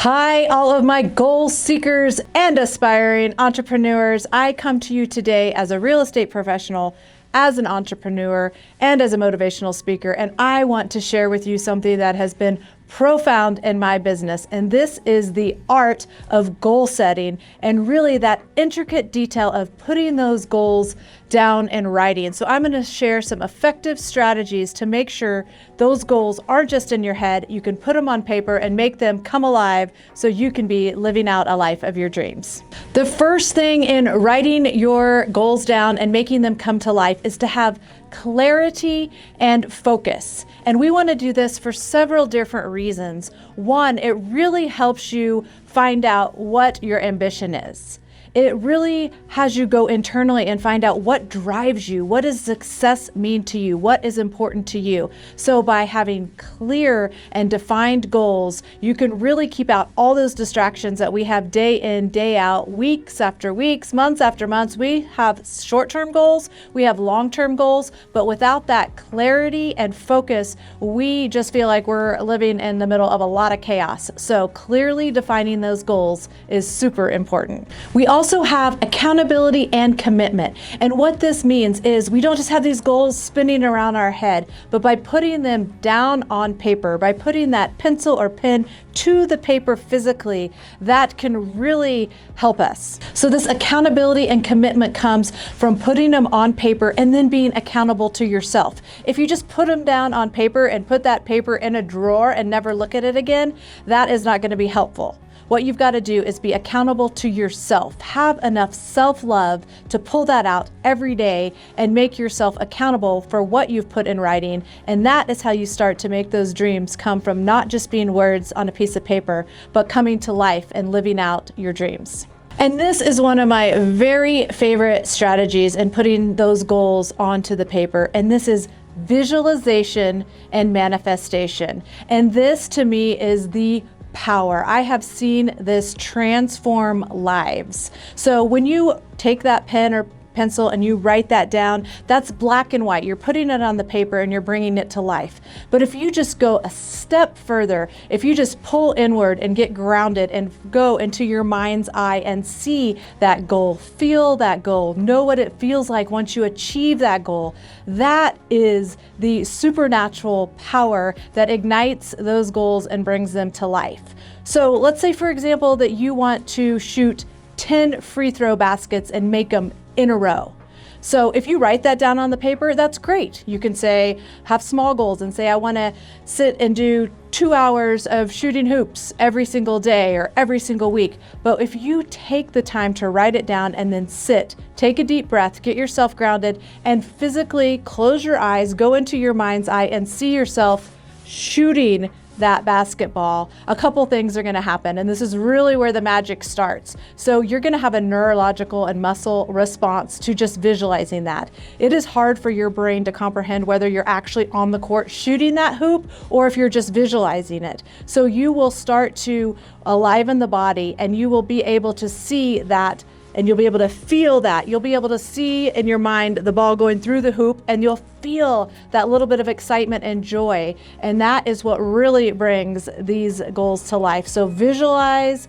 Hi, all of my goal seekers and aspiring entrepreneurs. I come to you today as a real estate professional, as an entrepreneur, and as a motivational speaker. And I want to share with you something that has been profound in my business. And this is the art of goal setting and really that intricate detail of putting those goals down in writing. So I'm going to share some effective strategies to make sure those goals aren't just in your head. You can put them on paper and make them come alive so you can be living out a life of your dreams. The first thing in writing your goals down and making them come to life is to have clarity and focus. And we want to do this for several different reasons. One, it really helps you find out what your ambition is. It really has you go internally and find out what drives you. What does success mean to you? What is important to you? So by having clear and defined goals, you can really keep out all those distractions that we have day in, day out, weeks after weeks, months after months. We have short-term goals, we have long-term goals, but without that clarity and focus, we just feel like we're living in the middle of a lot of chaos. So clearly defining those goals is super important. We also have accountability and commitment. And what this means is we don't just have these goals spinning around our head, but by putting them down on paper, by putting that pencil or pen to the paper physically, that can really help us. So this accountability and commitment comes from putting them on paper and then being accountable to yourself. If you just put them down on paper and put that paper in a drawer and never look at it again, that is not going to be helpful. What you've got to do is be accountable to yourself. Have enough self-love to pull that out every day and make yourself accountable for what you've put in writing. And that is how you start to make those dreams come from not just being words on a piece of paper, but coming to life and living out your dreams. And this is one of my very favorite strategies in putting those goals onto the paper. And this is visualization and manifestation. And this to me is the power. I have seen this transform lives. So when you take that pen or pencil and you write that down, that's black and white. You're putting it on the paper and you're bringing it to life. But if you just go a step further, if you just pull inward and get grounded and go into your mind's eye and see that goal, feel that goal, know what it feels like once you achieve that goal, that is the supernatural power that ignites those goals and brings them to life. So let's say, for example, that you want to shoot 10 free throw baskets and make them in a row. So if you write that down on the paper, that's great. You can say, have small goals and say, I want to sit and do 2 hours of shooting hoops every single day or every single week. But if you take the time to write it down and then sit, take a deep breath, get yourself grounded, and physically close your eyes, go into your mind's eye and see yourself shooting that basketball, a couple things are going to happen. And this is really where the magic starts. So you're going to have a neurological and muscle response to just visualizing that. It is hard for your brain to comprehend whether you're actually on the court shooting that hoop or if you're just visualizing it. So you will start to aliven the body and you will be able to see that. And you'll be able to feel that. You'll be able to see in your mind the ball going through the hoop and you'll feel that little bit of excitement and joy. And that is what really brings these goals to life. So visualize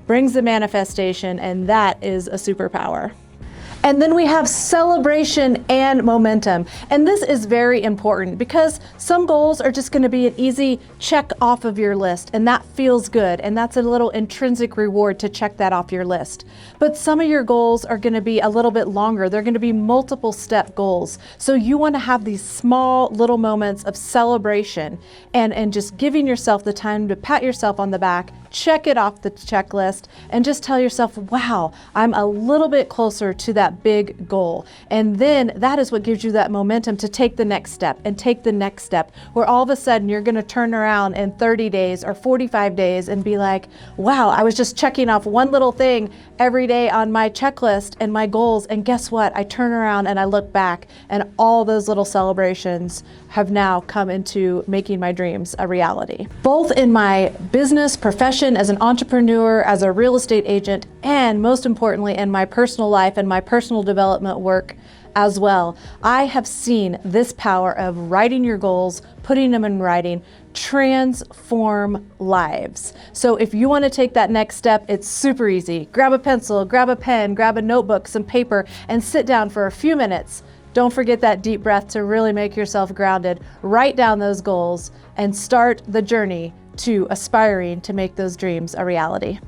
brings the manifestation, and that is a superpower. And then we have celebration and momentum. And this is very important because some goals are just going to be an easy check off of your list, and that feels good. And that's a little intrinsic reward to check that off your list. But some of your goals are going to be a little bit longer. They're going to be multiple step goals. So you want to have these small little moments of celebration and just giving yourself the time to pat yourself on the back, check it off the checklist, and just tell yourself, wow, I'm a little bit closer to that big goal. And then that is what gives you that momentum to take the next step and take the next step, where all of a sudden you're going to turn around in 30 days or 45 days and be like, wow, I was just checking off one little thing every day on my checklist and my goals. And guess what? I turn around and I look back and all those little celebrations have now come into making my dreams a reality. Both in my business, profession, as an entrepreneur, as a real estate agent, and most importantly in my personal life and my personal development work as well. I have seen this power of writing your goals, putting them in writing, transform lives. So if you want to take that next step, it's super easy. Grab a pencil, grab a pen, grab a notebook, some paper, and sit down for a few minutes. Don't forget that deep breath to really make yourself grounded. Write down those goals and start the journey to aspiring to make those dreams a reality.